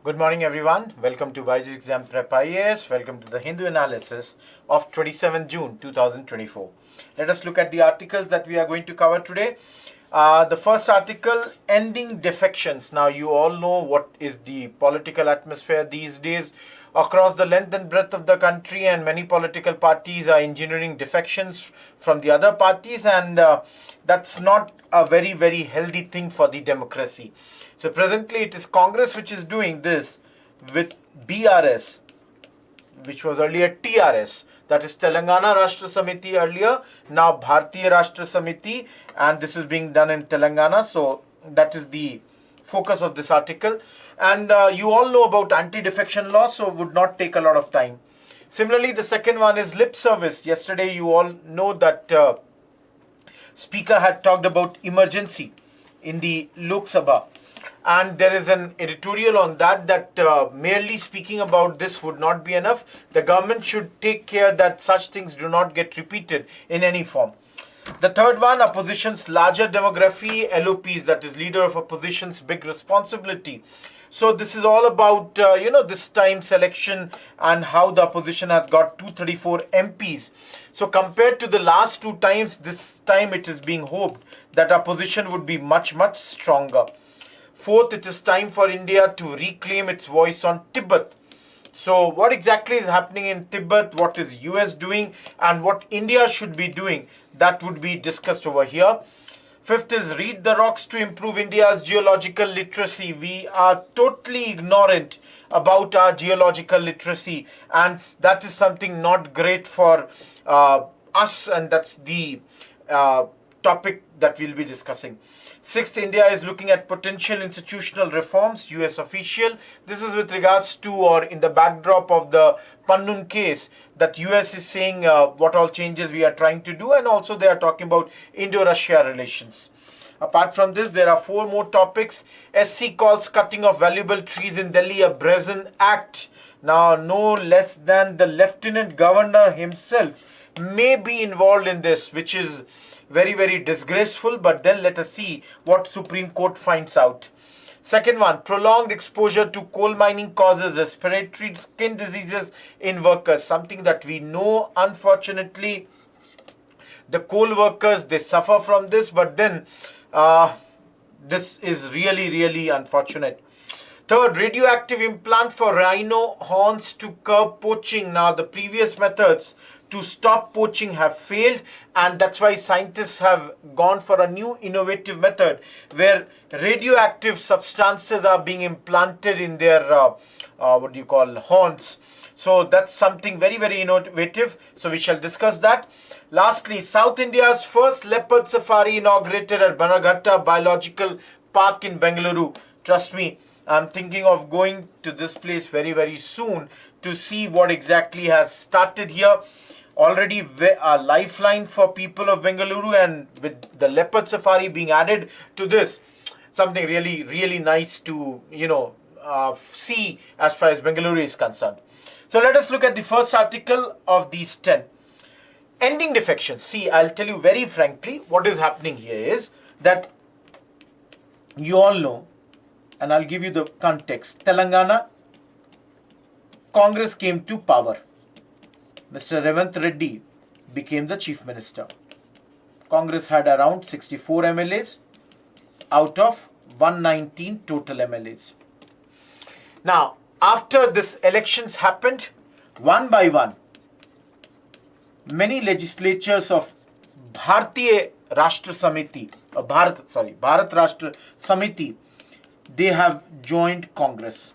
Good morning, everyone. Welcome to Byjus Exam Prep IAS. Welcome to the Hindu analysis of 27 June 2024. Let us look at the articles that we are going to cover today. The first article, Ending Defections. Now, you all know what is the political atmosphere these days across the length and breadth of the country, and many political parties are engineering defections from the other parties, and that's not a very, very healthy thing for the democracy. So presently it is Congress which is doing this with BRS, which was earlier TRS, that is Telangana Rashtra Samiti earlier, now Bharatiya Rashtra Samiti, and this is being done in Telangana. So that is the focus of this article. And you all know about anti-defection law, so would not take a lot of time. Similarly, the second one is lip service. Yesterday you all know that Speaker had talked about emergency in the Lok Sabha. And there is an editorial on that merely speaking about this would not be enough. The government should take care that such things do not get repeated in any form. The third one, opposition's larger demography, LOPs, that is leader of opposition's big responsibility. So this is all about, this time selection and how the opposition has got 234 MPs. So compared to the last two times, this time it is being hoped that opposition would be much, much stronger. Fourth, it is time for India to reclaim its voice on Tibet. So what exactly is happening in Tibet, what is US doing, and what India should be doing, that would be discussed over here. Fifth is read the rocks to improve India's geological literacy. We are totally ignorant about our geological literacy, and that is something not great for us, and that's the topic that we'll be discussing. Sixth, India is looking at potential institutional reforms, US official. This is with regards to or in the backdrop of the Pannun case that US is saying what all changes we are trying to do, and also they are talking about Indo-Russia relations. Apart from this, there are four more topics. SC calls cutting of valuable trees in Delhi a brazen act. Now, no less than the Lieutenant Governor himself may be involved in this, which is very, very disgraceful, but then let us see what Supreme Court finds out. Second one, prolonged exposure to coal mining causes respiratory skin diseases in workers, something that we know. Unfortunately, the coal workers, they suffer from this, but then this is really, really unfortunate. Third, radioactive implant for rhino horns to curb poaching. Now, the previous methods to stop poaching have failed, and that's why scientists have gone for a new innovative method where radioactive substances are being implanted in their horns. So that's something very, very innovative. So we shall discuss that. Lastly, South India's first leopard safari inaugurated at Bannerghatta Biological Park in Bengaluru. Trust me, I'm thinking of going to this place very, very soon to see what exactly has started here. Already a lifeline for people of Bengaluru, and with the leopard safari being added to this, something really, really nice to, see as far as Bengaluru is concerned. So let us look at the first article of these 10. Ending defections. See, I'll tell you very frankly, what is happening here is that you all know, and I'll give you the context. Telangana, Congress came to power. Mr. Revanth Reddy became the chief minister. Congress had around 64 MLAs out of 119 total MLAs. Now, after this elections happened, one by one, many legislatures of Bharatiya Rashtra Samiti, Bharat Rashtra Samiti, they have joined Congress.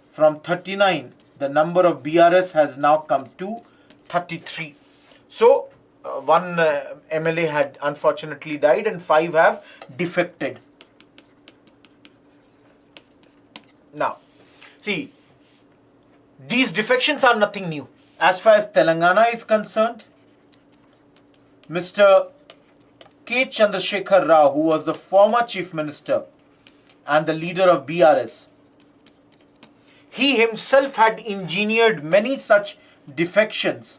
From 39, the number of BRS has now come to 33. So, one MLA had unfortunately died and 5 have defected. Now, see, these defections are nothing new. As far as Telangana is concerned, Mr. K. Chandrasekhar Rao, who was the former chief minister and the leader of BRS, he himself had engineered many such defections.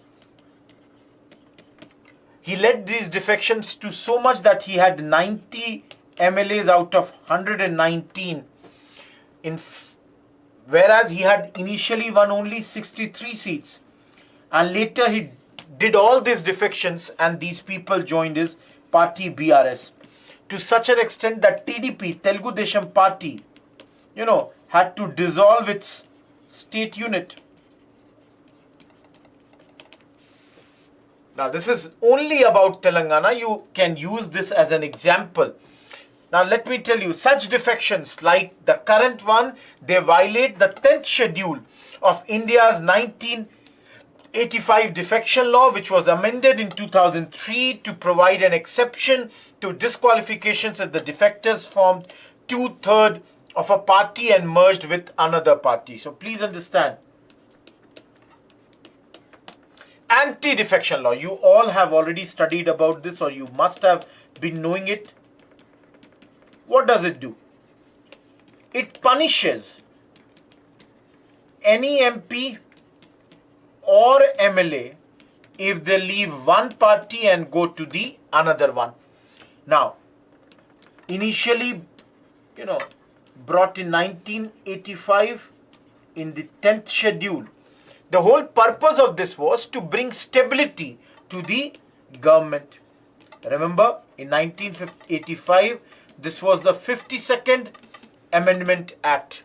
He led these defections to so much that he had 90 MLAs out of 119 in whereas he had initially won only 63 seats, and later he did all these defections and these people joined his party BRS, to such an extent that TDP, Telugu Desam Party, had to dissolve its state unit. Now this is only about Telangana. You can use this as an example. Now let me tell you, such defections like the current one, they violate the 10th schedule of India's 1985 defection law, which was amended in 2003 to provide an exception to disqualifications if the defectors formed 2/3 of a party and merged with another party. So please understand. Anti-defection law. You all have already studied about this, or you must have been knowing it. What does it do? It punishes any MP or MLA if they leave one party and go to the another one. Now, initially, brought in 1985 in the 10th schedule, the whole purpose of this was to bring stability to the government. Remember, in 1985, this was the 52nd Amendment Act.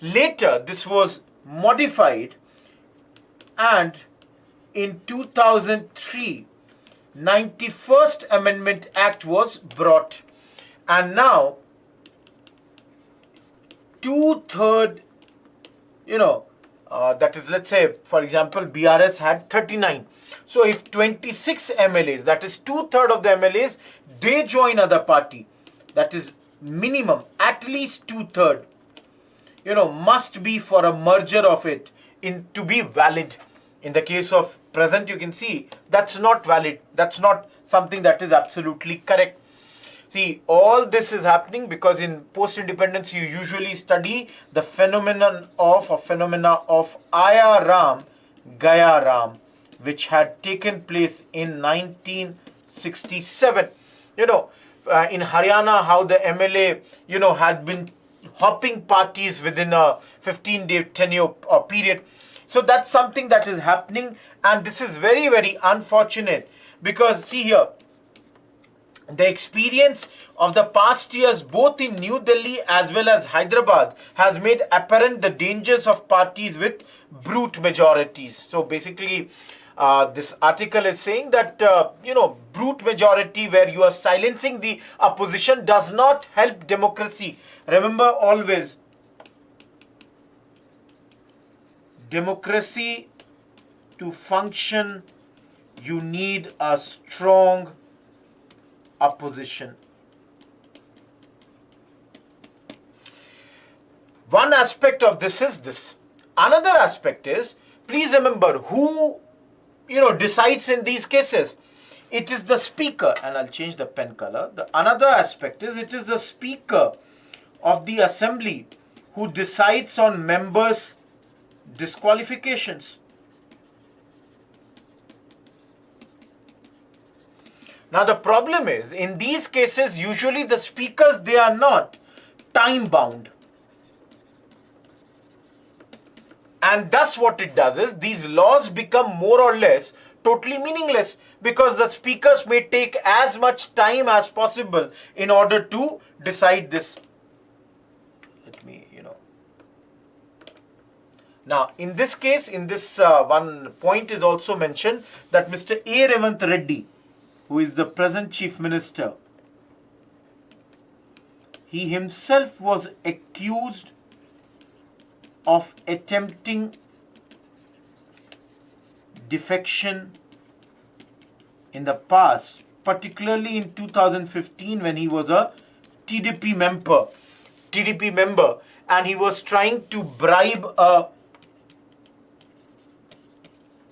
Later, this was modified, and in 2003, 91st Amendment Act was brought, and now 2/3, that is, let's say, for example, BRS had 39. So if 26 MLAs, that is 2/3 of the MLAs, they join other party, that is minimum, at least 2/3, must be for a merger of it to be valid. In the case of present, you can see that's not valid. That's not something that is absolutely correct. See, all this is happening because in post-independence, you usually study the phenomena of Aya Ram, Gaya Ram, which had taken place in 1967. In Haryana, how the MLA, had been hopping parties within a 15-day tenure period. So that's something that is happening, and this is very, very unfortunate because, see here, the experience of the past years, both in New Delhi as well as Hyderabad, has made apparent the dangers of parties with brute majorities. So basically, this article is saying that, brute majority where you are silencing the opposition does not help democracy. Remember always, democracy to function, you need a strong opposition. One aspect of this is this. Another aspect is, please remember who decides in these cases. It is the speaker, and I'll change the pen color. Another aspect is it is the speaker of the assembly who decides on members' disqualifications. Now the problem is, in these cases, usually the speakers, they are not time bound. And thus what it does is, these laws become more or less totally meaningless because the speakers may take as much time as possible in order to decide this. Let me, Now, in this case, in this one point is also mentioned that Mr. A. Revant Reddy, who is the present Chief Minister, he himself was accused of attempting defection in the past, particularly in 2015 when he was a TDP member, and he was trying to bribe a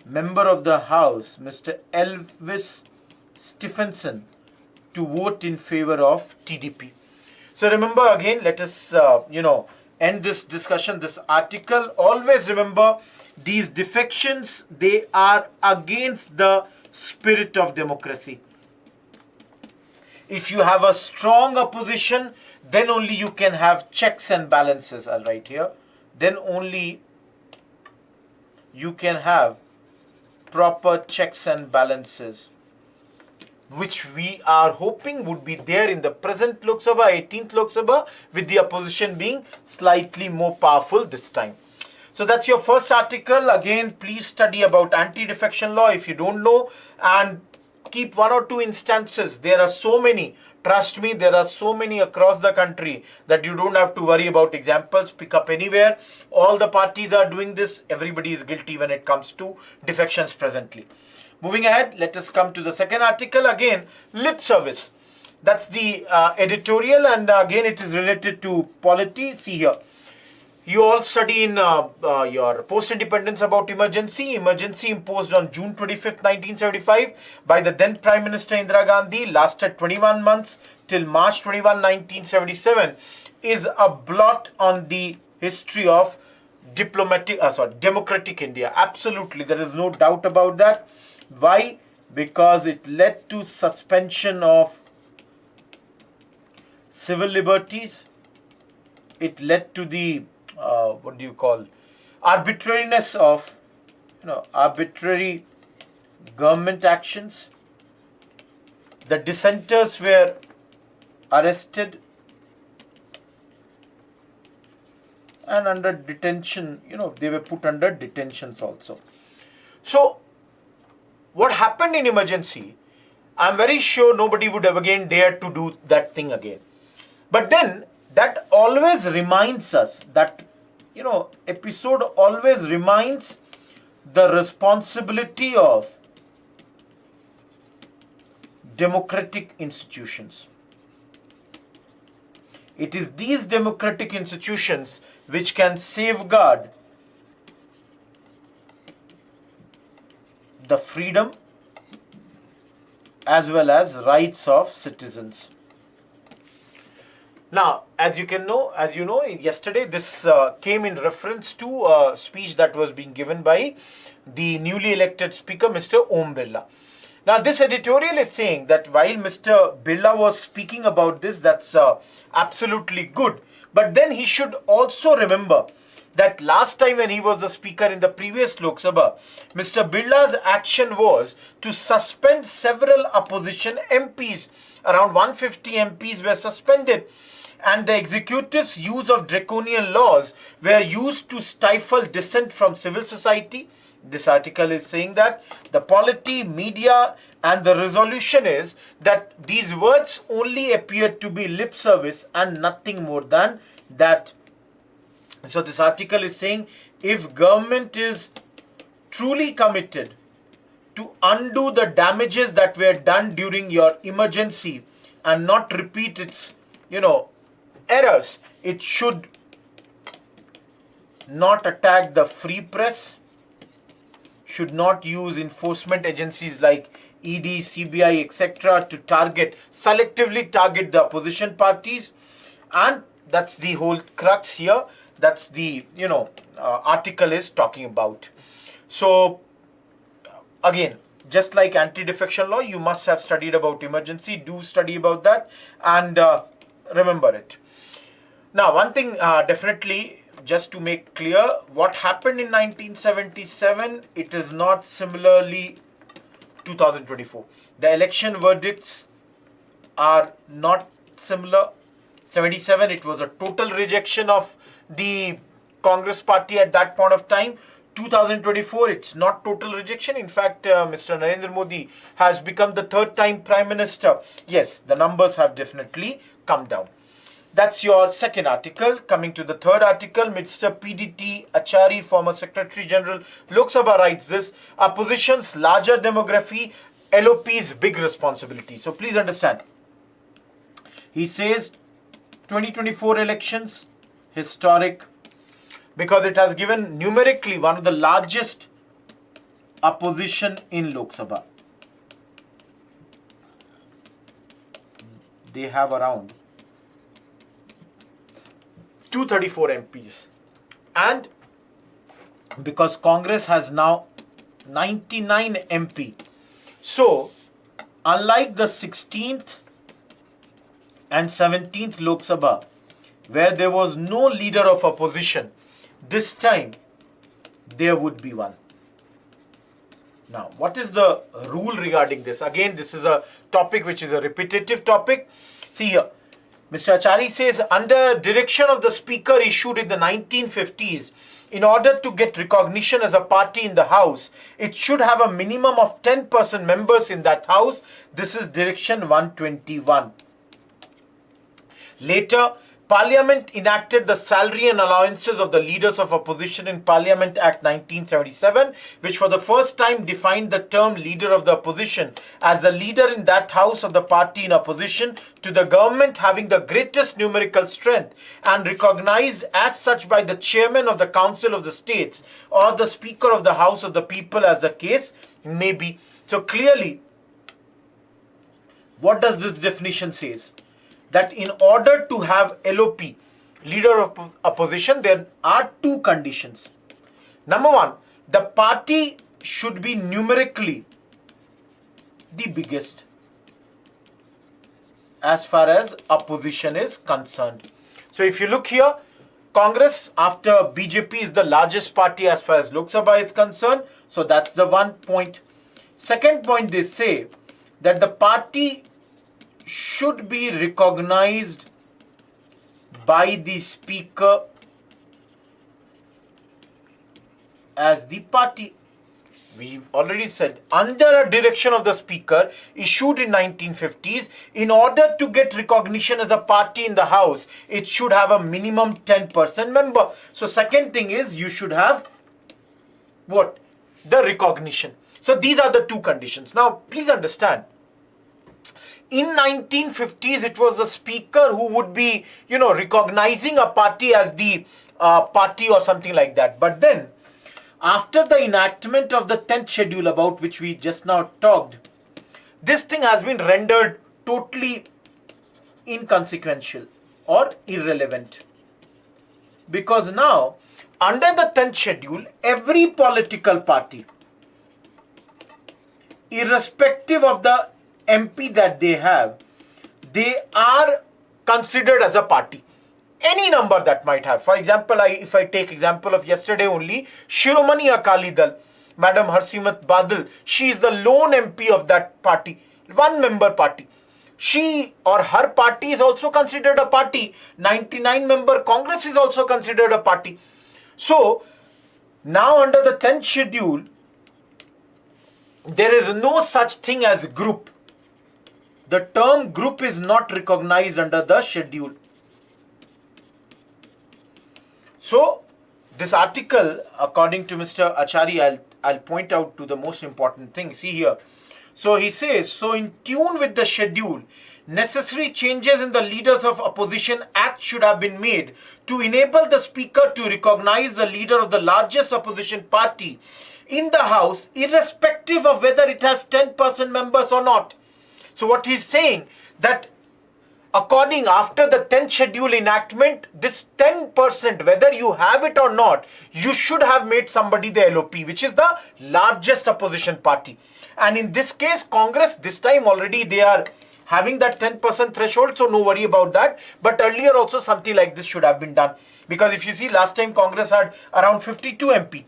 member of the House, Mr. Elvis Stephenson, to vote in favor of TDP. So remember again, let us, end this discussion, this article. Always remember, these defections, they are against the spirit of democracy. If you have a strong opposition, then only you can have checks and balances. I'll write here. then only you can have proper checks and balances, which we are hoping would be there in the present Lok Sabha, 18th Lok Sabha, with the opposition being slightly more powerful this time. So that's your first article. Again, please study about anti-defection law if you don't know, and keep one or two instances. There are so many. Trust me, there are so many across the country that you don't have to worry about examples. Pick up anywhere. All the parties are doing this. Everybody is guilty when it comes to defections presently. Moving ahead, let us come to the second article. Again, lip service. That's the editorial, and again it is related to polity. See here. You all study in your post-independence about emergency. Emergency imposed on June 25th, 1975 by the then Prime Minister Indira Gandhi, lasted 21 months till March 21, 1977, is a blot on the history of democratic India. Absolutely, there is no doubt about that. Why? Because it led to suspension of civil liberties. It led to the arbitrariness of, arbitrary government actions. The dissenters were arrested and under detention, they were put under detentions also. So, what happened in emergency, I'm very sure nobody would ever again dare to do that thing again. But then, that always reminds us, that episode always reminds the responsibility of democratic institutions. It is these democratic institutions which can safeguard the freedom as well as rights of citizens. Now, as you know, yesterday this came in reference to a speech that was being given by the newly elected speaker, Mr. Om Birla. Now, this editorial is saying that while Mr. Birla was speaking about this, that's absolutely good. But then he should also remember that last time when he was the speaker in the previous Lok Sabha, Mr. Birla's action was to suspend several opposition MPs. Around 150 MPs were suspended. And the executive's use of draconian laws were used to stifle dissent from civil society. This article is saying that the polity, media, and the resolution is that these words only appear to be lip service and nothing more than that. So this article is saying, if government is truly committed to undo the damages that were done during your emergency and not repeat its, errors, it should not attack the free press, should not use enforcement agencies like ED, CBI, etc. to selectively target the opposition parties. And that's the whole crux here. That's the, article is talking about. So, again, just like anti-defection law, you must have studied about emergency. Do study about that and remember it. Now, one thing definitely, just to make clear, what happened in 1977, it is not similarly 2024. The election verdicts are not similar. 77, it was a total rejection of the Congress party at that point of time. 2024, it's not total rejection. In fact, Mr. Narendra Modi has become the third time Prime Minister. Yes, the numbers have definitely come down. That's your second article. Coming to the third article, Mr. PDT Achari, former Secretary General, Lok Sabha, writes this: opposition's larger demography, LOP's big responsibility. So please understand. He says 2024 elections, historic, because it has given numerically one of the largest opposition in Lok Sabha. They have around 234 MPs, and because Congress has now 99 MP, so unlike the 16th and 17th Lok Sabha, where there was no leader of opposition, this time there would be one. Now, what is the rule regarding this? Again, this is a topic which is a repetitive topic. See here, Mr. Achari says, under direction of the speaker issued in the 1950s, in order to get recognition as a party in the House, it should have a minimum of 10% members in that House. This is direction 121. Later, Parliament enacted the Salary and Allowances of the Leaders of Opposition in Parliament Act 1977, which for the first time defined the term Leader of the Opposition as the leader in that house of the party in opposition to the government having the greatest numerical strength and recognized as such by the Chairman of the Council of the States or the Speaker of the House of the People, as the case may be. So clearly, what does this definition say? That in order to have LOP, Leader of Opposition, there are two conditions. Number one, the party should be numerically the biggest as far as opposition is concerned. So if you look here, Congress after BJP is the largest party as far as Lok Sabha is concerned. So that's the one point. Second point, they say that the party should be recognized by the speaker as the party. We already said, under a direction of the speaker issued in 1950s, in order to get recognition as a party in the House, it should have a minimum 10% member. So second thing is, you should have what? The recognition. So these are the two conditions. Now please understand, in 1950s, it was the speaker who would be, recognizing a party as the party or something like that. But then, after the enactment of the 10th schedule, about which we just now talked, this thing has been rendered totally inconsequential or irrelevant. Because now, under the 10th schedule, every political party, irrespective of the MP that they have, they are considered as a party. Any number that might have. For example, if I take example of yesterday only, Shiromani Akali Dal, Madam Harsimat Badal, she is the lone MP of that party, one member party. She or her party is also considered a party. 99 member Congress is also considered a party. So, now under the 10th schedule, there is no such thing as group. The term group is not recognized under the schedule. So, this article, according to Mr. Achari, I'll point out to the most important thing. See here. So, he says, so in tune with the schedule, necessary changes in the Leaders of Opposition Act should have been made to enable the Speaker to recognize the leader of the largest opposition party in the House, irrespective of whether it has 10% members or not. So what he's saying, that according after the 10th schedule enactment, this 10%, whether you have it or not, you should have made somebody the LOP, which is the largest opposition party. And in this case, Congress, this time already they are having that 10% threshold, so no worry about that. But earlier also something like this should have been done. Because if you see, last time Congress had around 52 MP.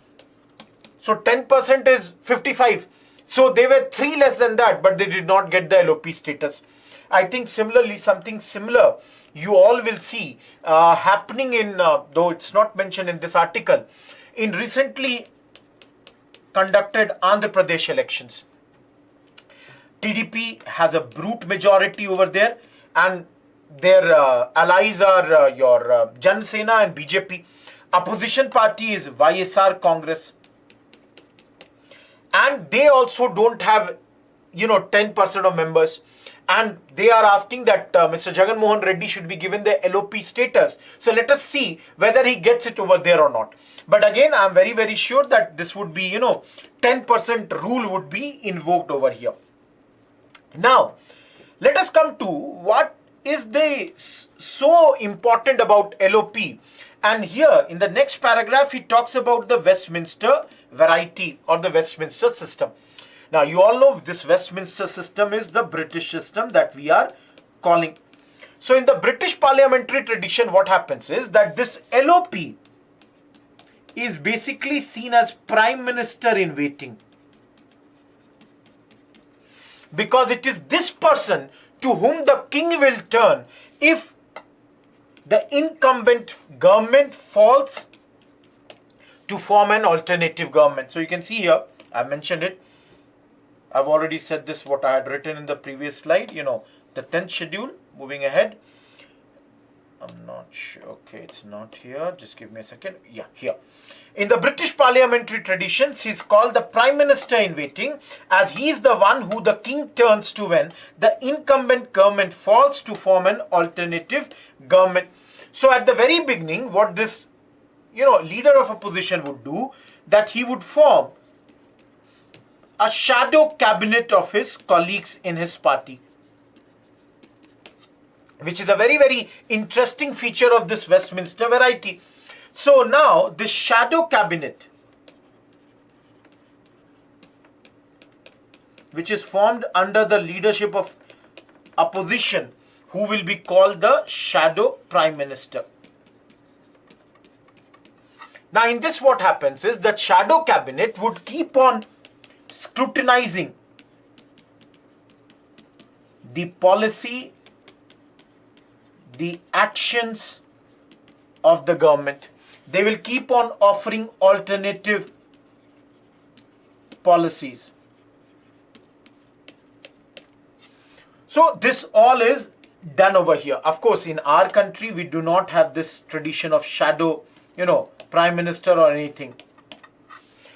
So 10% is 55. So they were 3 less than that, but they did not get the LOP status. I think similarly, something similar you all will see happening in, though it's not mentioned in this article, in recently conducted Andhra Pradesh elections. TDP has a brute majority over there, and their allies are your Jan Sena and BJP. Opposition party is YSR Congress. And they also don't have, 10% of members. And they are asking that Mr. Jagan Mohan Reddy should be given the LOP status. So let us see whether he gets it over there or not. But again, I'm very, very sure that this would be, 10% rule would be invoked over here. Now, let us come to what is the so important about LOP. And here in the next paragraph, he talks about the Westminster variety or the Westminster system. Now, you all know this Westminster system is the British system that we are calling. So, in the British parliamentary tradition, what happens is that this LOP is basically seen as Prime Minister in waiting, because it is this person to whom the king will turn if the incumbent government falls to form an alternative government. So you can see here, I mentioned it. I've already said this, what I had written in the previous slide, the 10th schedule. Moving ahead. I'm not sure. Okay, it's not here. Just give me a second. Yeah, here. In the British parliamentary traditions, he's called the Prime Minister in waiting, as he is the one who the king turns to when the incumbent government falls to form an alternative government. So at the very beginning, what this leader of opposition would do, that he would form a shadow cabinet of his colleagues in his party, which is a very, very interesting feature of this Westminster variety. So now this shadow cabinet, which is formed under the leadership of opposition, who will be called the shadow prime minister. Now in this, what happens is that shadow cabinet would keep on scrutinizing the policy, the actions of the government. They will keep on offering alternative policies. So this all is done over here. Of course, in our country, we do not have this tradition of shadow, prime minister or anything.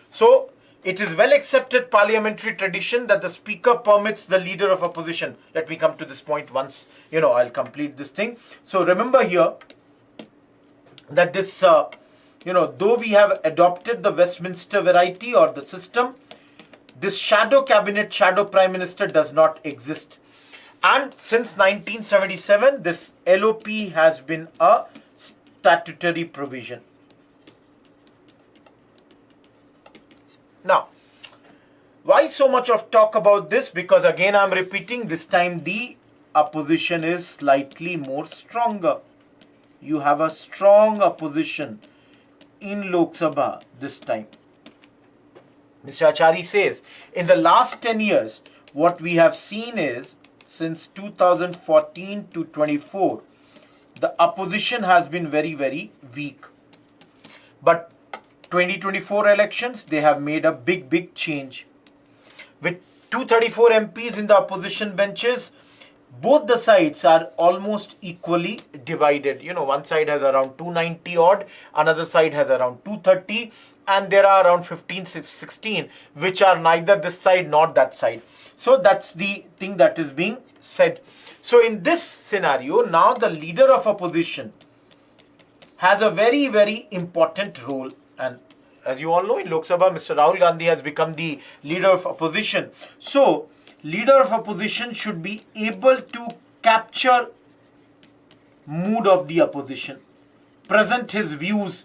So it is well accepted parliamentary tradition that the speaker permits the leader of opposition. Let me come to this point once, I'll complete this thing. So remember here that this, though we have adopted the Westminster variety or the system, this shadow cabinet, shadow prime minister does not exist. And since 1977, this LOP has been a statutory provision. Now, why so much of talk about this? Because again, I'm repeating, this time the opposition is slightly more stronger. You have a strong opposition in Lok Sabha this time. Mr. Achari says, in the last 10 years, what we have seen is, since 2014 to 24, the opposition has been very, very weak. But 2024 elections, they have made a big change. With 234 MPs in the opposition benches, both the sides are almost equally divided. One side has around 290 odd, another side has around 230, and there are around 15, 16, which are neither this side nor that side. So that's the thing that is being said. So in this scenario, now the leader of opposition has a very, very important role. And as you all know, in Lok Sabha, Mr. Rahul Gandhi has become the leader of opposition. So leader of opposition should be able to capture mood of the opposition, present his views,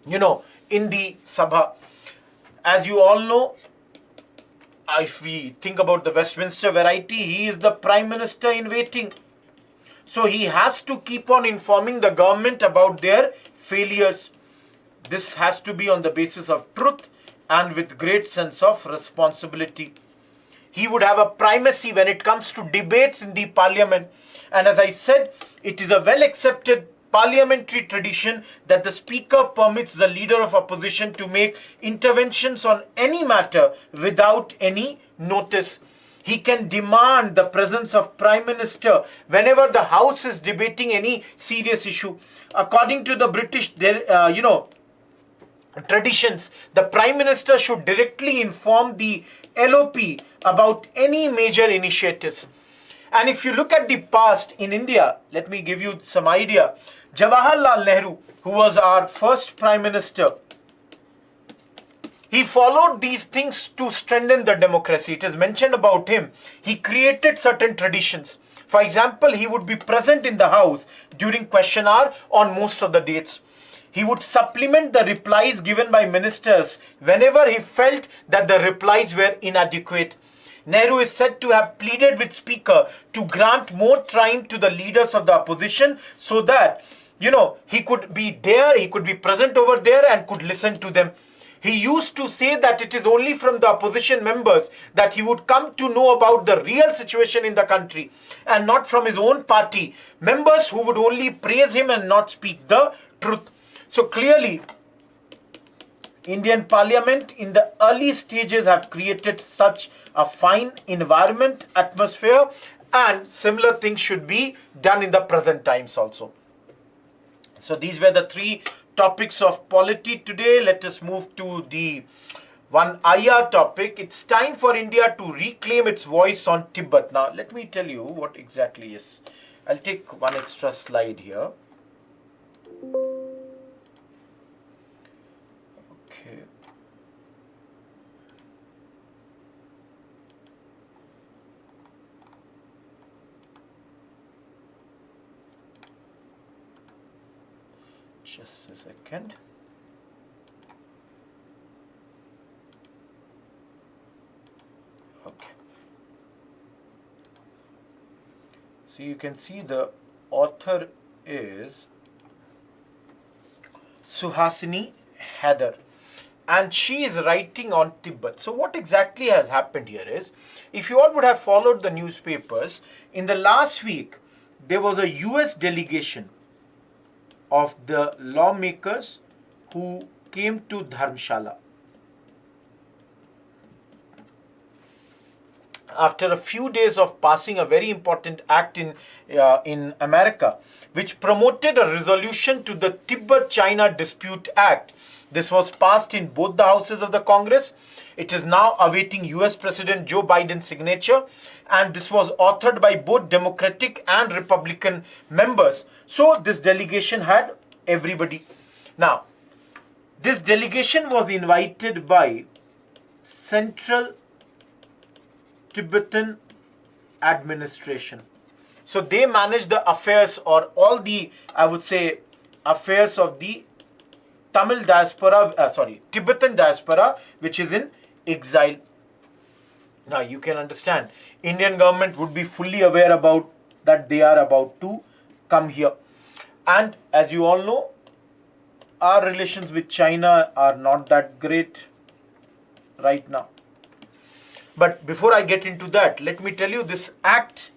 in the Sabha. As you all know, if we think about the Westminster variety, he is the Prime Minister in waiting. So he has to keep on informing the government about their failures. This has to be on the basis of truth and with great sense of responsibility. He would have a primacy when it comes to debates in the parliament. And as I said, it is a well accepted parliamentary tradition that the speaker permits the leader of opposition to make interventions on any matter without any notice. He can demand the presence of Prime Minister whenever the House is debating any serious issue. According to the British, traditions, the Prime Minister should directly inform the LOP about any major initiatives. And if you look at the past in India, let me give you some idea. Jawaharlal Nehru, who was our first Prime Minister, he followed these things to strengthen the democracy. It is mentioned about him. He created certain traditions. For example, he would be present in the House during question hour on most of the dates. He would supplement the replies given by ministers whenever he felt that the replies were inadequate. Nehru is said to have pleaded with Speaker to grant more time to the leaders of the opposition so that he could be there, he could be present over there and could listen to them. He used to say that it is only from the opposition members that he would come to know about the real situation in the country, and not from his own party members who would only praise him and not speak the truth. So clearly, Indian Parliament in the early stages have created such a fine environment, atmosphere, and similar things should be done in the present times also. So these were the three topics of polity today. Let us move to the one IR topic. It's time for India to reclaim its voice on Tibet. Now, let me tell you what exactly is. I'll take one extra slide here. Okay. Just a second. Okay. So you can see the author is Suhasini Heather, and she is writing on Tibet. So what exactly has happened here is, if you all would have followed the newspapers, in the last week there was a US delegation of the lawmakers who came to Dharamshala. After a few days of passing a very important act in America, which promoted a resolution to the Tibet-China Dispute Act. This was passed in both the houses of the Congress. It is now awaiting US President Joe Biden's signature, and this was authored by both Democratic and Republican members. So this delegation had everybody. Now, this delegation was invited by Central Tibetan administration. So they manage the affairs, or all the, I would say, affairs of the Tamil diaspora, Tibetan diaspora, which is in exile. Now you can understand, Indian government would be fully aware about that they are about to come here. And as you all know, our relations with China are not that great right now. But before I get into that, let me tell you this act,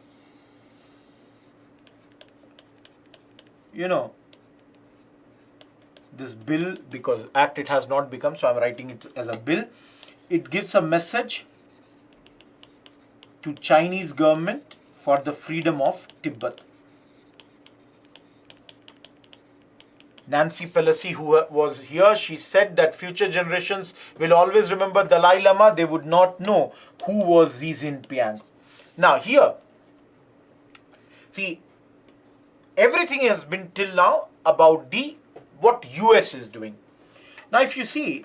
this bill, because act it has not become, so I'm writing it as a bill. It gives a message to Chinese government for the freedom of Tibet. Nancy Pelosi, who was here, she said that future generations will always remember Dalai Lama. They would not know who was Xi Jinping. Now here, see, everything has been till now about what US is doing. Now if you see,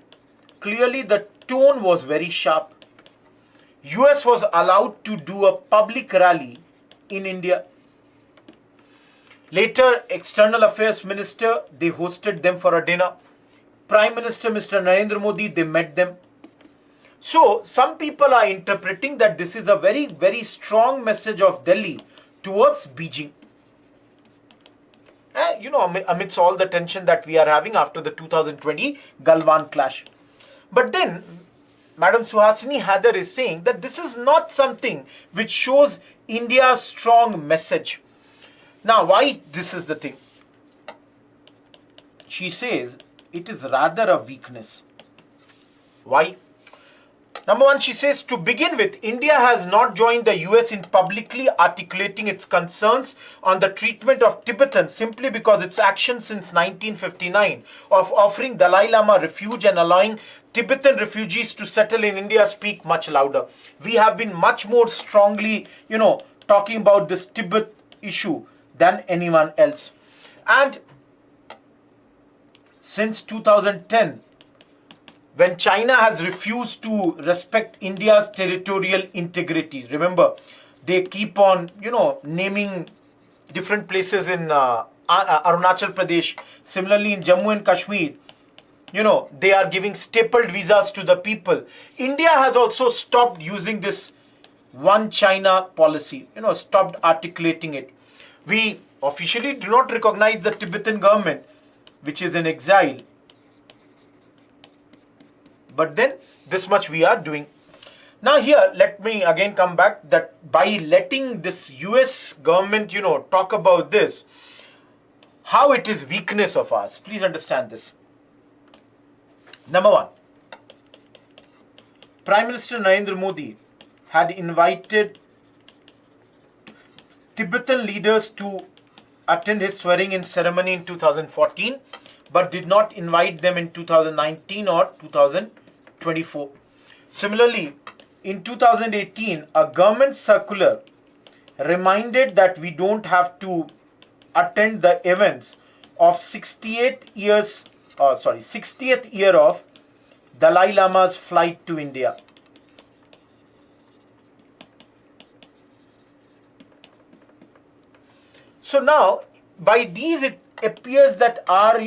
clearly the tone was very sharp. US was allowed to do a public rally in India. Later, External Affairs Minister, they hosted them for a dinner. Prime Minister Mr. Narendra Modi, they met them. So, some people are interpreting that this is a very, very strong message of Delhi towards Beijing. Amidst all the tension that we are having after the 2020 Galwan clash. But then, Madam Suhasini Heather is saying that this is not something which shows India's strong message. Now, why this is the thing? She says it is rather a weakness. Why? Number one, she says, to begin with, India has not joined the US in publicly articulating its concerns on the treatment of Tibetans simply because its actions since 1959 of offering Dalai Lama refuge and allowing Tibetan refugees to settle in India speak much louder. We have been much more strongly, talking about this Tibet issue than anyone else. And since 2010, when China has refused to respect India's territorial integrity, remember, they keep on, naming different places in Arunachal Pradesh. Similarly, in Jammu and Kashmir, they are giving stapled visas to the people. India has also stopped using this one China policy, stopped articulating it. We officially do not recognize the Tibetan government, which is in exile. But then this much we are doing. Now here, let me again come back that by letting this US government, talk about this, how it is weakness of ours. Please understand this. Number one, Prime Minister Narendra Modi had invited Tibetan leaders to attend his swearing-in ceremony in 2014, but did not invite them in 2019 or 2024. Similarly, in 2018, a government circular reminded that we don't have to attend the events of 60th year of Dalai Lama's flight to India. So now, by these, it appears that our,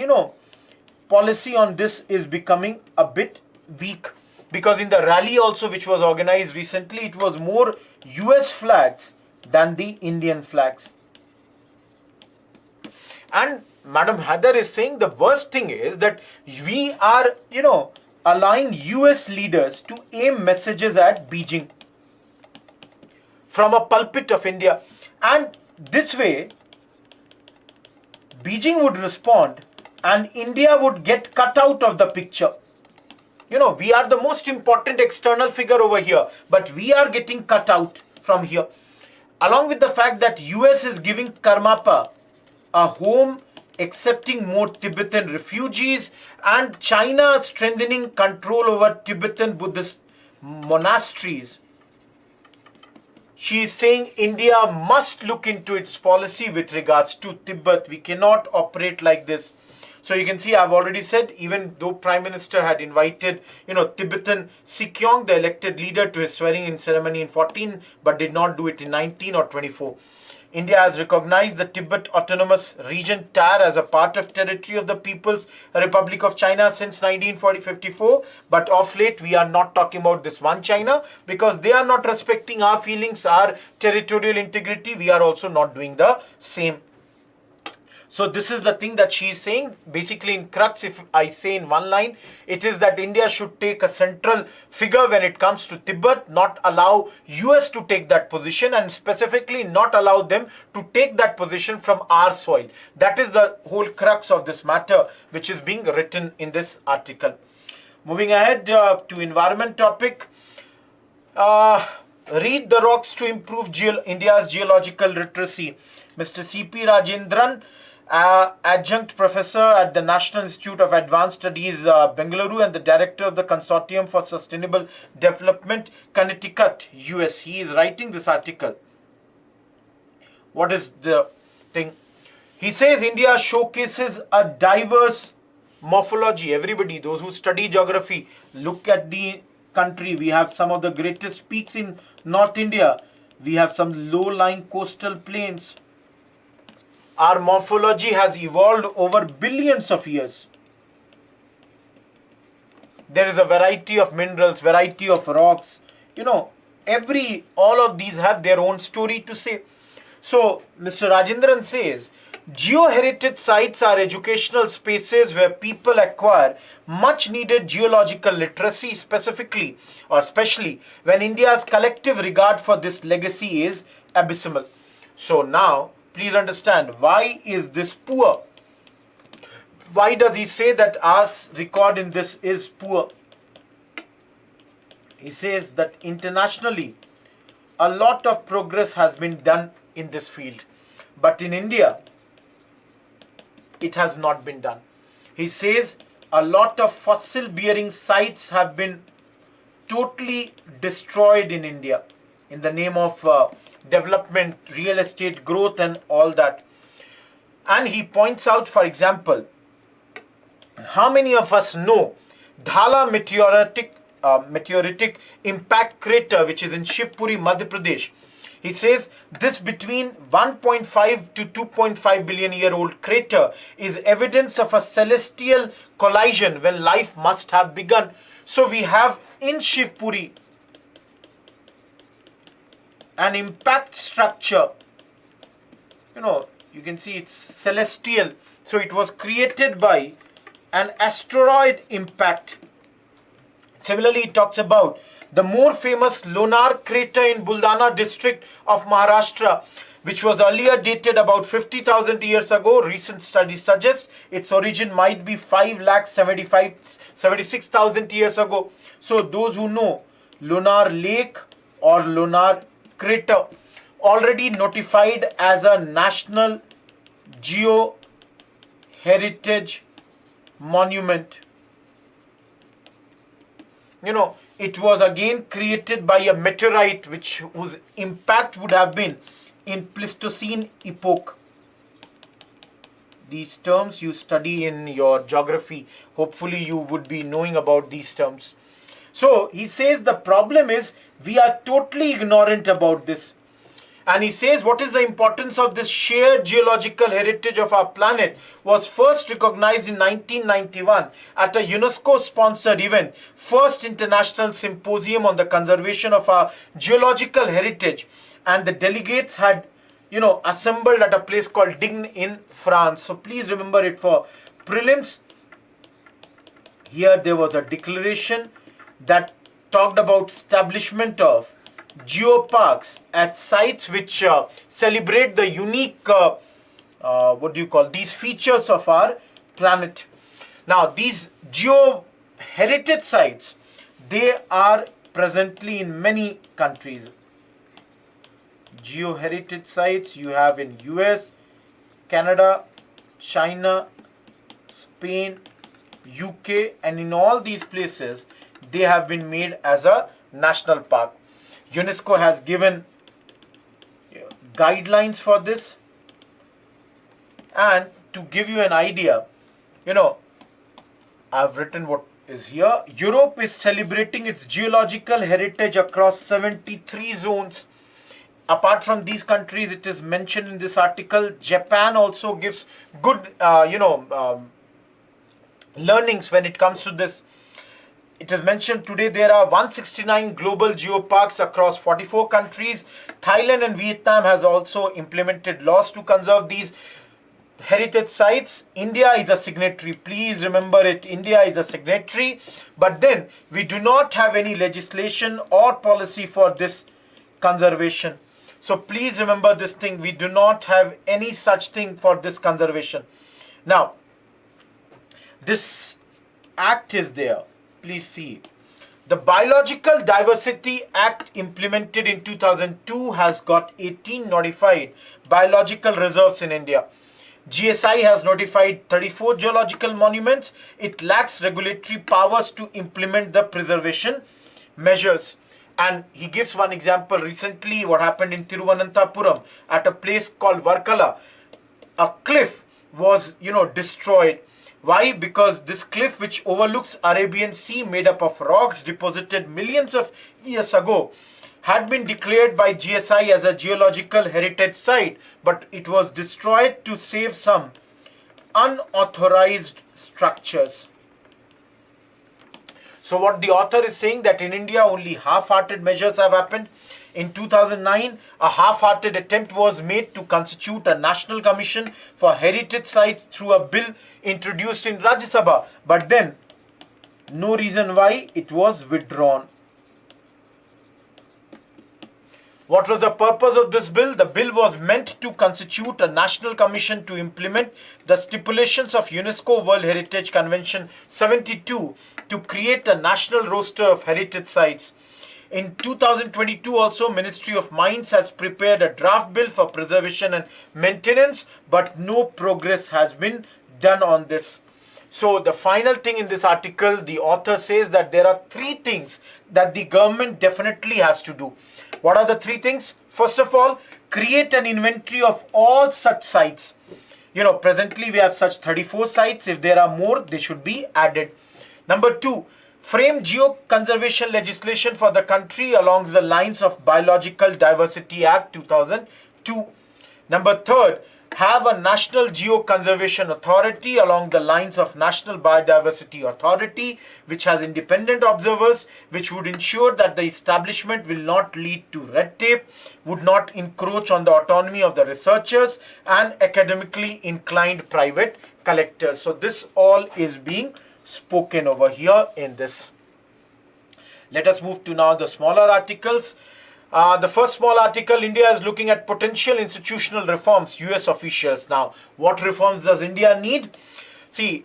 policy on this is becoming a bit weak. Because in the rally also, which was organized recently, it was more US flags than the Indian flags. And Madam Heather is saying the worst thing is that we are, allowing US leaders to aim messages at Beijing from a pulpit of India. And this way, Beijing would respond and India would get cut out of the picture. We are the most important external figure over here, but we are getting cut out from here. Along with the fact that US is giving Karmapa a home, accepting more Tibetan refugees, and China strengthening control over Tibetan Buddhist monasteries. She is saying India must look into its policy with regards to Tibet. We cannot operate like this. So you can see I've already said, even though Prime Minister had invited, Tibetan Sikyong, the elected leader, to his swearing-in ceremony in 14, but did not do it in 19 or 24. India has recognized the Tibet Autonomous Region TAR as a part of territory of the People's Republic of China since 1954. But of late, we are not talking about this one China because they are not respecting our feelings, our territorial integrity. We are also not doing the same. So this is the thing that she is saying. Basically in crux, if I say in one line, it is that India should take a central figure when it comes to Tibet, not allow US to take that position, and specifically not allow them to take that position from our soil. That is the whole crux of this matter, which is being written in this article. Moving ahead to environment topic. Read the rocks to improve India's geological literacy. Mr. C.P. Rajendran, adjunct professor at the National Institute of Advanced Studies, Bengaluru, and the director of the Consortium for Sustainable Development, Connecticut, US. He is writing this article. What is the thing? He says India showcases a diverse morphology. Everybody, those who study geography, look at the country. We have some of the greatest peaks in North India. We have some low-lying coastal plains. Our morphology has evolved over billions of years. There is a variety of minerals, variety of rocks. All of these have their own story to say. So, Mr. Rajendran says, geoheritage sites are educational spaces where people acquire much needed geological literacy, specifically or especially when India's collective regard for this legacy is abysmal. So now, please understand, why is this poor? Why does he say that our record in this is poor? He says that internationally, a lot of progress has been done in this field. But in India, it has not been done. He says a lot of fossil-bearing sites have been totally destroyed in India in the name of development, real estate growth and all that. And he points out, for example, how many of us know Dhala meteoritic impact crater, which is in Shivpuri, Madhya Pradesh. He says this between 1.5 to 2.5 billion year old crater is evidence of a celestial collision when life must have begun. So we have in Shivpuri an impact structure, you can see it's celestial. So it was created by an asteroid impact. Similarly, it talks about the more famous Lonar crater in Buldana district of Maharashtra, which was earlier dated about 50,000 years ago. Recent studies suggest its origin might be 5,76,000 years ago. So those who know Lonar Lake or Lonar crater, already notified as a National Geo-Heritage Monument. You know, it was again created by a meteorite whose impact would have been in Pleistocene epoch. These terms you study in your geography. Hopefully you would be knowing about these terms. So he says the problem is we are totally ignorant about this. And he says what is the importance of this shared geological heritage of our planet was first recognized in 1991 at a UNESCO-sponsored event, first international symposium on the conservation of our geological heritage. And the delegates had, assembled at a place called Digne in France. So please remember it for prelims. Here there was a declaration that talked about establishment of geoparks at sites which celebrate the unique, these features of our planet. Now, these geo-heritage sites, they are presently in many countries. Geo-heritage sites you have in US, Canada, China, Spain, UK, and in all these places, they have been made as a national park. UNESCO has given guidelines for this. And to give you an idea, I've written what is here. Europe is celebrating its geological heritage across 73 zones. Apart from these countries, it is mentioned in this article, Japan also gives good, learnings when it comes to this. It is mentioned today there are 169 global geoparks across 44 countries. Thailand and Vietnam has also implemented laws to conserve these heritage sites. India is a signatory. Please remember it. India is a signatory. But then we do not have any legislation or policy for this conservation. So please remember this thing. We do not have any such thing for this conservation. Now, this act is there. Please see. The Biological Diversity Act implemented in 2002 has got 18 notified biological reserves in India. GSI has notified 34 geological monuments. It lacks regulatory powers to implement the preservation measures. And he gives one example recently what happened in Thiruvananthapuram at a place called Varkala. A cliff was, destroyed. Why? Because this cliff, which overlooks Arabian Sea, made up of rocks deposited millions of years ago, had been declared by GSI as a geological heritage site, but it was destroyed to save some unauthorized structures. So what the author is saying that in India only half-hearted measures have happened. In 2009, a half-hearted attempt was made to constitute a national commission for heritage sites through a bill introduced in Rajya Sabha. But then, no reason why it was withdrawn. What was the purpose of this bill? The bill was meant to constitute a national commission to implement the stipulations of UNESCO World Heritage Convention 72 to create a national roster of heritage sites. In 2022 also, Ministry of Mines has prepared a draft bill for preservation and maintenance, but no progress has been done on this. So the final thing in this article, the author says that there are three things that the government definitely has to do. What are the three things? First of all, create an inventory of all such sites. Presently we have such 34 sites. If there are more, they should be added. Number two, frame geo-conservation legislation for the country along the lines of Biological Diversity Act 2002. Number third, have a National Geo-Conservation Authority along the lines of National Biodiversity Authority, which has independent observers, which would ensure that the establishment will not lead to red tape, would not encroach on the autonomy of the researchers and academically inclined private collectors. So this all is being spoken over here in this. Let us move to now the smaller articles. The first small article, India is looking at potential institutional reforms, US officials. Now, what reforms does India need? See,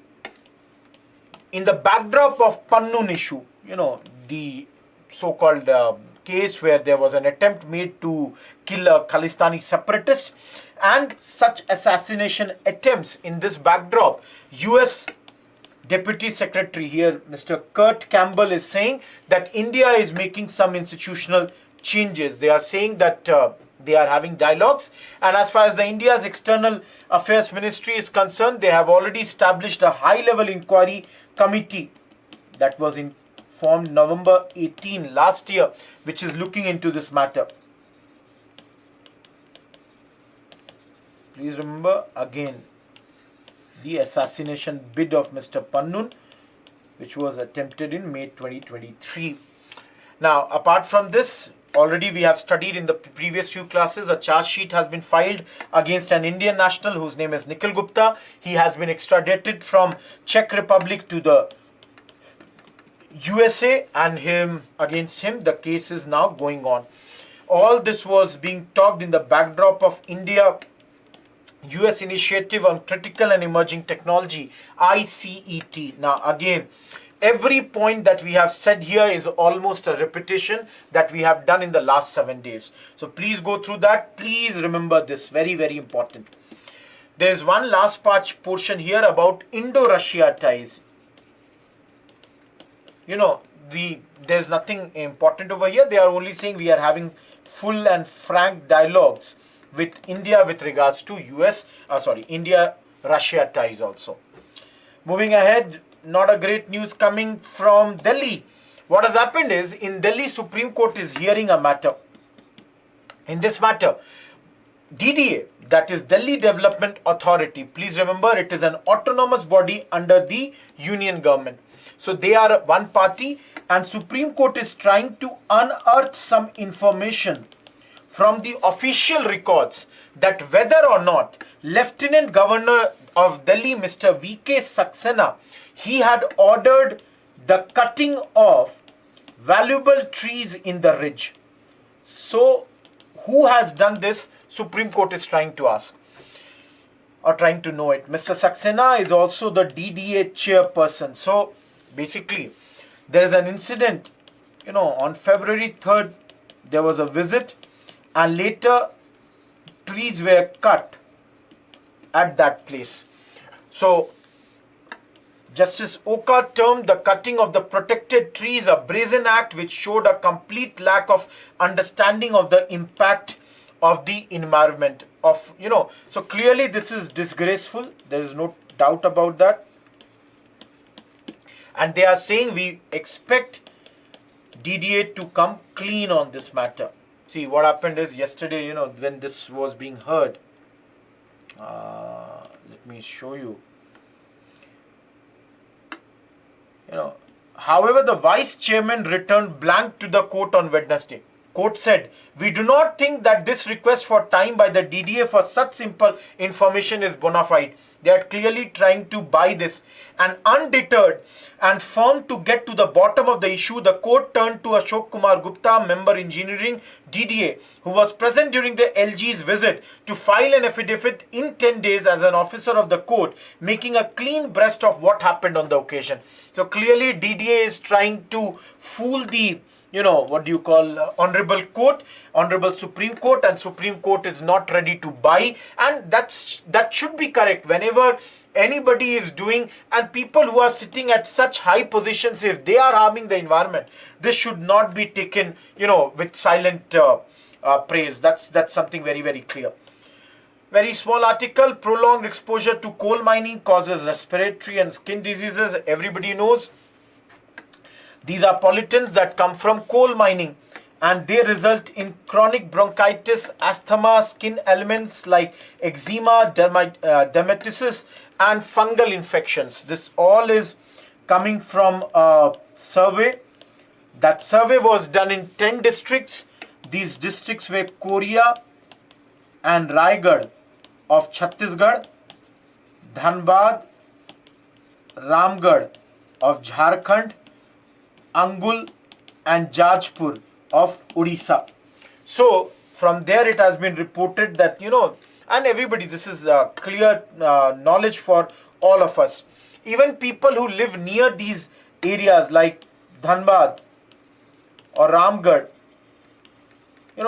in the backdrop of Pannun issue, the so-called case where there was an attempt made to kill a Khalistani separatist, and such assassination attempts in this backdrop, US Deputy Secretary here, Mr. Kurt Campbell, is saying that India is making some institutional changes. They are saying that they are having dialogues, and as far as the India's External Affairs Ministry is concerned, they have already established a high-level inquiry committee that was formed November 18 last year, which is looking into this matter. Please remember again the assassination bid of Mr. Pannun, which was attempted in May 2023. Now, apart from this, already we have studied in the previous few classes, a charge sheet has been filed against an Indian national whose name is Nikhil Gupta. He has been extradited from Czech Republic to the USA, and against him the case is now going on. All this was being talked in the backdrop of India US Initiative on Critical and Emerging Technology, ICET. Now again, every point that we have said here is almost a repetition that we have done in the last 7 days. So please go through that. Please remember this, very, very important. There is one last portion here about Indo-Russia ties. There's nothing important over here. They are only saying we are having full and frank dialogues with India with regards to India-Russia ties also. Moving ahead, not a great news coming from Delhi. What has happened is, in Delhi, Supreme Court is hearing a matter. In this matter, DDA, that is Delhi Development Authority, please remember it is an autonomous body under the union government. So they are one party, and Supreme Court is trying to unearth some information from the official records that whether or not Lieutenant Governor of Delhi, Mr. V.K. Saxena, he had ordered the cutting of valuable trees in the ridge. So, who has done this? Supreme Court is trying to ask, or trying to know it. Mr. Saxena is also the DDA chairperson. So, basically, there is an incident, on February 3rd, there was a visit, and later trees were cut at that place. So, Justice Oka termed the cutting of the protected trees a brazen act which showed a complete lack of understanding of the impact of the environment. So clearly this is disgraceful. There is no doubt about that. And they are saying we expect DDA to come clean on this matter. See, what happened is yesterday, when this was being heard, let me show you. However, the vice chairman returned blank to the court on Wednesday. Court said, "We do not think that this request for time by the DDA for such simple information is bona fide." They are clearly trying to buy this. And undeterred and firm to get to the bottom of the issue, the court turned to Ashok Kumar Gupta, member engineering DDA, who was present during the LG's visit, to file an affidavit in 10 days as an officer of the court, making a clean breast of what happened on the occasion. So clearly DDA is trying to fool the honorable court, honorable Supreme Court, and Supreme Court is not ready to buy, and that should be correct. Whenever anybody is doing, and people who are sitting at such high positions, if they are harming the environment, this should not be taken, with silent praise. That's something very, very clear. Very small article, prolonged exposure to coal mining causes respiratory and skin diseases. Everybody knows. These are pollutants that come from coal mining, and they result in chronic bronchitis, asthma, skin ailments like eczema, dermatitis, and fungal infections. This all is coming from a survey. That survey was done in 10 districts. These districts were Korea and Raigad of Chhattisgarh, Dhanbad, Ramgarh of Jharkhand, Angul and Jajpur of Odisha. So from there it has been reported that, and everybody, this is clear knowledge for all of us. Even people who live near these areas like Dhanbad or Ramgarh,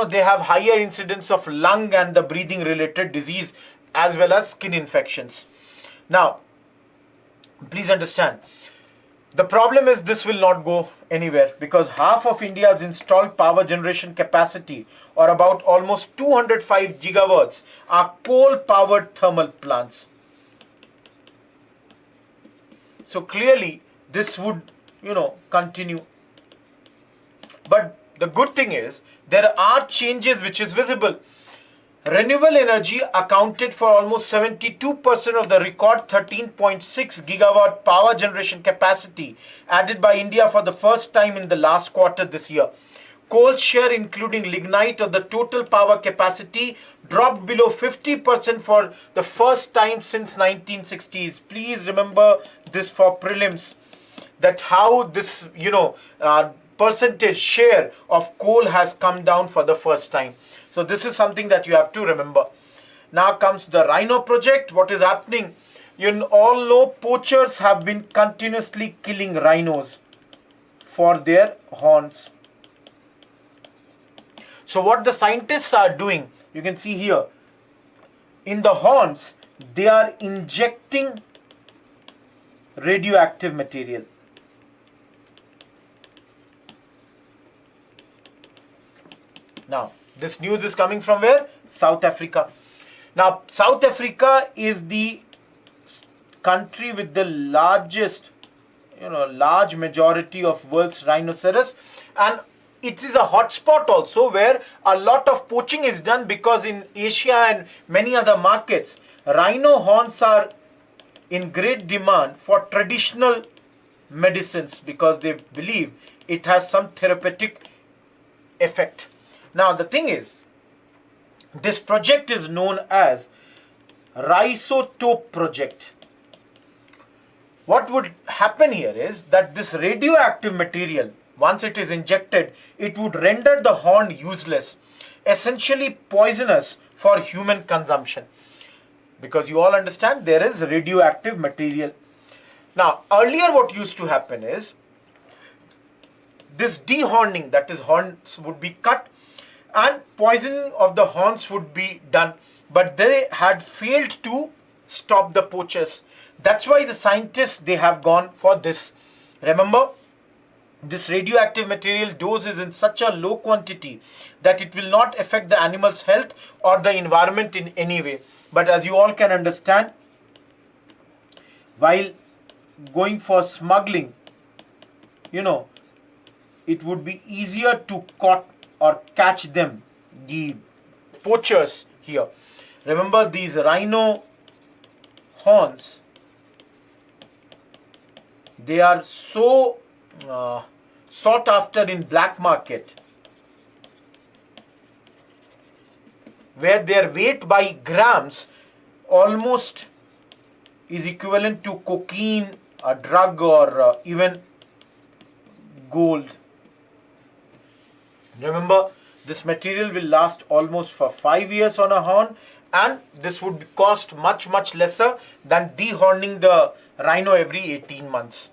they have higher incidence of lung and the breathing related disease as well as skin infections. Now, please understand, the problem is this will not go anywhere because half of India's installed power generation capacity, or about almost 205 gigawatts, are coal-powered thermal plants. So clearly, this would, continue. But the good thing is, there are changes which is visible. Renewable energy accounted for almost 72% of the record 13.6 gigawatt power generation capacity added by India for the first time in the last quarter this year. Coal share, including lignite, of the total power capacity dropped below 50% for the first time since 1960s. Please remember this for prelims, that how this, percentage share of coal has come down for the first time. So this is something that you have to remember. Now comes the Rhino Project. What is happening? You all know poachers have been continuously killing rhinos for their horns. So what the scientists are doing, you can see here, in the horns, they are injecting radioactive material. Now, this news is coming from where? South Africa. Now, South Africa is the country with the largest, large majority of world's rhinoceros, and it is a hotspot also where a lot of poaching is done because in Asia and many other markets, rhino horns are in great demand for traditional medicines because they believe it has some therapeutic effect. Now the thing is, this project is known as Rhizotope Project. What would happen here is that this radioactive material, once it is injected, it would render the horn useless, essentially poisonous for human consumption. Because you all understand there is radioactive material. Now, earlier what used to happen is, this dehorning, that is horns would be cut and poisoning of the horns would be done, but they had failed to stop the poachers. That's why the scientists, they have gone for this. Remember, this radioactive material dose is in such a low quantity that it will not affect the animal's health or the environment in any way. But as you all can understand, while going for smuggling, it would be easier to catch them, the poachers here. Remember, these rhino horns, they are so sought after in black market, where their weight by grams almost is equivalent to cocaine, a drug, or even gold. Remember, this material will last almost for 5 years on a horn, and this would cost much lesser than dehorning the rhino every 18 months.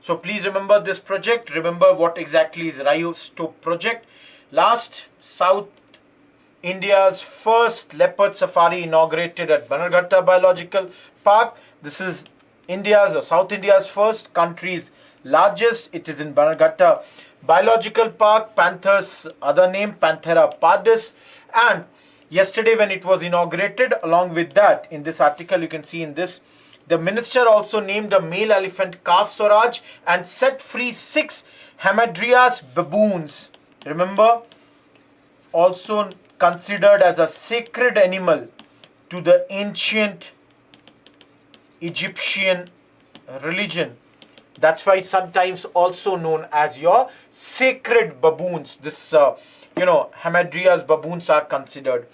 So please remember this project. Remember what exactly is Rhizotope Project. Last, South India's first leopard safari inaugurated at Bannerghatta Biological Park. This is South India's first, country's largest. It is in Bannerghatta Biological Park. Panther's other name, Panthera pardus. And yesterday when it was inaugurated, along with that, in this article you can see in this, the minister also named a male elephant calf Swaraj and set free 6 Hamadryas baboons. Remember, also considered as a sacred animal to the ancient Egyptian religion. That's why sometimes also known as your sacred baboons. This, Hamadryas baboons are considered.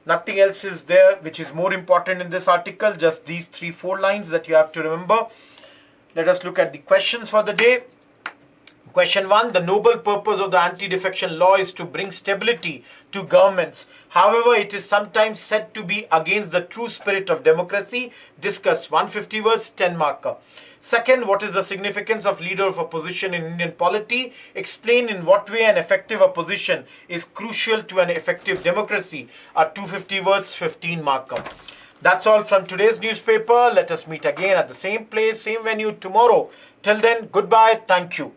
Nothing else is there which is more important in this article, just these 3-4 lines that you have to remember. Let us look at the questions for the day. Question 1, the noble purpose of the anti-defection law is to bring stability to governments. However, it is sometimes said to be against the true spirit of democracy. Discuss. 150 words, 10 marker. Second, what is the significance of leader of opposition in Indian polity? Explain in what way an effective opposition is crucial to an effective democracy. 250 words, 15 marker. That's all from today's newspaper. Let us meet again at the same place, same venue tomorrow. Till then, goodbye. Thank you.